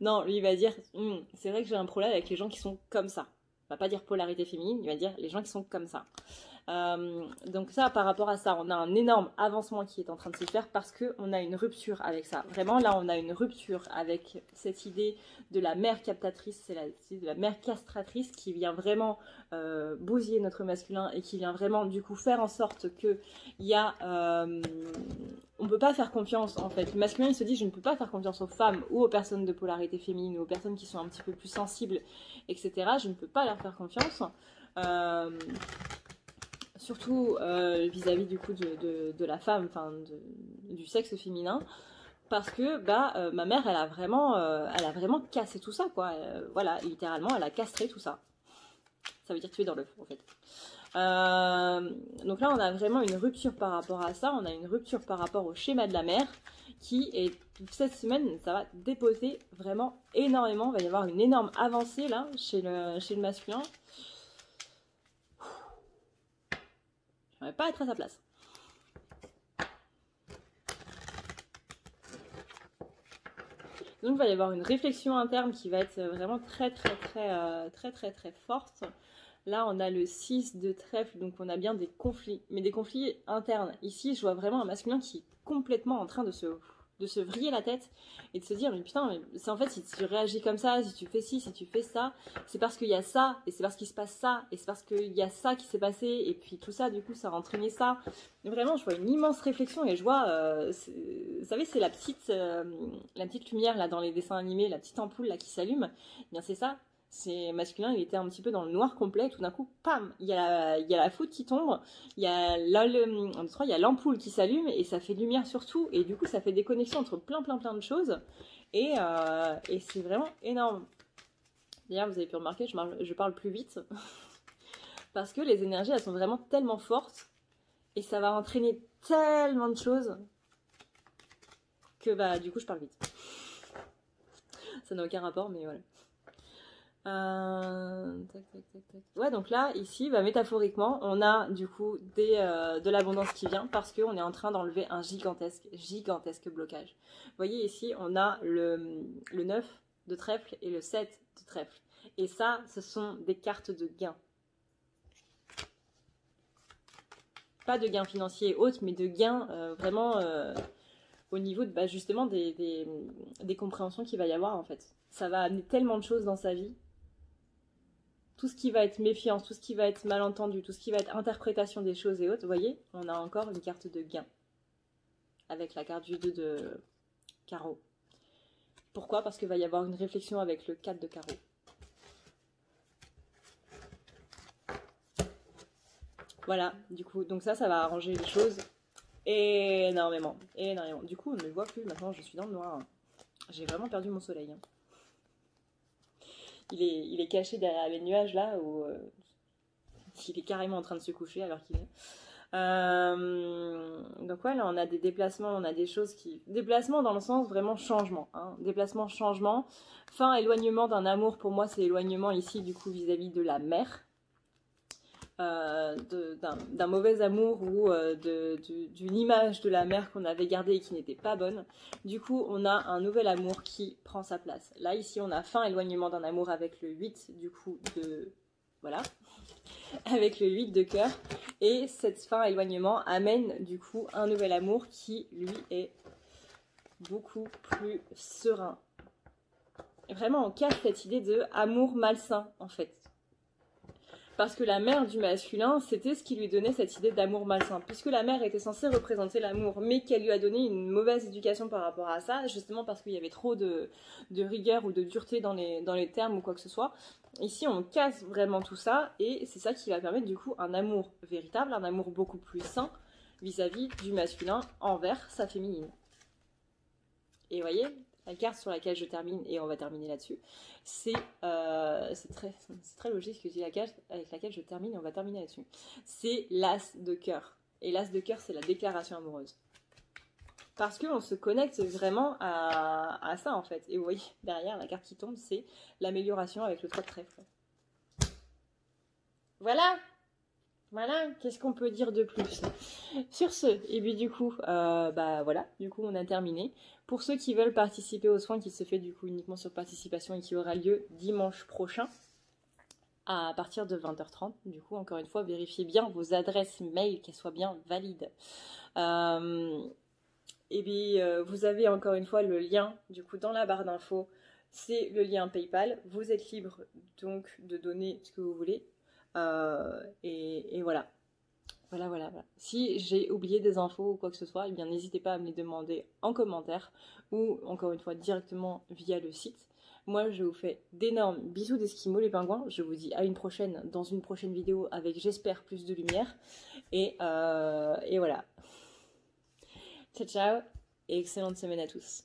Non, lui il va dire, c'est vrai que j'ai un problème avec les gens qui sont comme ça. Il va pas dire polarité féminine, il va dire les gens qui sont comme ça. Donc ça, par rapport à ça, on a un énorme avancement qui est en train de se faire parce qu'on a une rupture avec ça. Vraiment, là, on a une rupture avec cette idée de la mère captatrice, c'est l'idée de la mère castratrice qui vient vraiment bousiller notre masculin et qui vient vraiment, du coup, faire en sorte que il y a... on ne peut pas faire confiance, en fait. Le masculin, il se dit, je ne peux pas faire confiance aux femmes ou aux personnes de polarité féminine ou aux personnes qui sont un petit peu plus sensibles, etc. Je ne peux pas leur faire confiance. Surtout vis-à-vis du coup de la femme, enfin du sexe féminin, parce que ma mère elle a vraiment cassé tout ça quoi. Voilà, littéralement elle a castré tout ça. Ça veut dire tuer dans l'œuf en fait. Donc là on a vraiment une rupture par rapport à ça, on a une rupture par rapport au schéma de la mère qui est cette semaine ça va dépoter vraiment énormément, il va y avoir une énorme avancée là chez le masculin. Pas être à sa place. Donc il va y avoir une réflexion interne qui va être vraiment très forte. Là on a le 6 de trèfle, donc on a bien des conflits, mais des conflits internes. Ici je vois vraiment un masculin qui est complètement en train de se vriller la tête et de se dire mais putain, mais c'est en fait si tu réagis comme ça, si tu fais ci, si tu fais ça, c'est parce qu'il y a ça, et c'est parce qu'il se passe ça, et c'est parce qu'il y a ça qui s'est passé, et puis tout ça du coup ça a entraîné ça. Et vraiment je vois une immense réflexion et je vois, vous savez c'est la petite lumière là dans les dessins animés, la petite ampoule là qui s'allume, eh bien c'est ça. C'est masculin, il était un petit peu dans le noir complet, tout d'un coup, pam, il y a la foudre qui tombe, il y a l'ampoule qui s'allume et ça fait lumière sur tout et du coup ça fait des connexions entre plein de choses et c'est vraiment énorme. D'ailleurs vous avez pu remarquer, je parle plus vite parce que les énergies elles sont vraiment tellement fortes et ça va entraîner tellement de choses. que bah du coup je parle vite. Ça n'a aucun rapport, mais voilà. Tac, tac, tac, tac. Ouais, donc là, ici, bah, métaphoriquement, on a du coup de l'abondance qui vient parce qu'on est en train d'enlever un gigantesque blocage. Vous voyez ici, on a le 9 de trèfle et le 7 de trèfle. Et ça, ce sont des cartes de gain. Pas de gains financiers et autres, mais de gains vraiment au niveau de, bah, justement des compréhensions qu'il va y avoir en fait. Ça va amener tellement de choses dans sa vie. Tout ce qui va être méfiance, tout ce qui va être malentendu, tout ce qui va être interprétation des choses et autres, vous voyez, on a encore une carte de gain. Avec la carte du 2 de carreau. Pourquoi? Parce qu'il va y avoir une réflexion avec le 4 de carreau. Voilà, du coup, donc ça va arranger les choses énormément. Du coup, on ne me voit plus, maintenant je suis dans le noir. J'ai vraiment perdu mon soleil. Hein. Il est caché derrière les nuages là, où il est carrément en train de se coucher alors qu'il est... donc ouais, là on a des déplacements, on a des choses qui... Déplacements dans le sens vraiment changement. Hein. Déplacement, changement. Fin, éloignement d'un amour, pour moi c'est éloignement ici du coup vis-à-vis de la mer. D'un mauvais amour ou d'une image de la mère qu'on avait gardée et qui n'était pas bonne. Du coup, on a un nouvel amour qui prend sa place. Là, ici, on a fin éloignement d'un amour avec le 8, du coup, de... Voilà. Avec le 8 de cœur. Et cette fin éloignement amène, du coup, un nouvel amour qui, lui, est beaucoup plus serein. Et vraiment, on casse cette idée de amour malsain, en fait. Parce que la mère du masculin, c'était ce qui lui donnait cette idée d'amour malsain. Puisque la mère était censée représenter l'amour, mais qu'elle lui a donné une mauvaise éducation par rapport à ça, justement parce qu'il y avait trop de rigueur ou de dureté dans les termes ou quoi que ce soit. Ici, on casse vraiment tout ça, et c'est ça qui va permettre du coup un amour véritable, un amour beaucoup plus sain vis-à-vis du masculin envers sa féminine. Et vous voyez, la carte sur laquelle je termine, et on va terminer là-dessus, c'est très logique ce que je dis, la carte avec laquelle je termine, et on va terminer là-dessus. C'est l'as de cœur. Et l'as de cœur, c'est la déclaration amoureuse. Parce qu'on se connecte vraiment à ça, en fait. Et vous voyez, derrière, la carte qui tombe, c'est l'amélioration avec le 3 de trèfle. Voilà! Voilà, qu'est-ce qu'on peut dire de plus? Sur ce, et puis du coup, voilà, du coup on a terminé. Pour ceux qui veulent participer au soin qui se fait du coup uniquement sur participation et qui aura lieu dimanche prochain à partir de 20h30, du coup encore une fois vérifiez bien vos adresses mail qu'elles soient bien valides. Et puis vous avez encore une fois le lien du coup dans la barre d'infos, c'est le lien PayPal. Vous êtes libre donc de donner ce que vous voulez. Et voilà. Voilà. Si j'ai oublié des infos ou quoi que ce soit, eh bien n'hésitez pas à me les demander en commentaire ou encore une fois directement via le site. Moi je vous fais d'énormes bisous d'esquimaux les pingouins. Je vous dis à une prochaine dans une prochaine vidéo avec j'espère plus de lumière. Et voilà. Ciao ciao et excellente semaine à tous.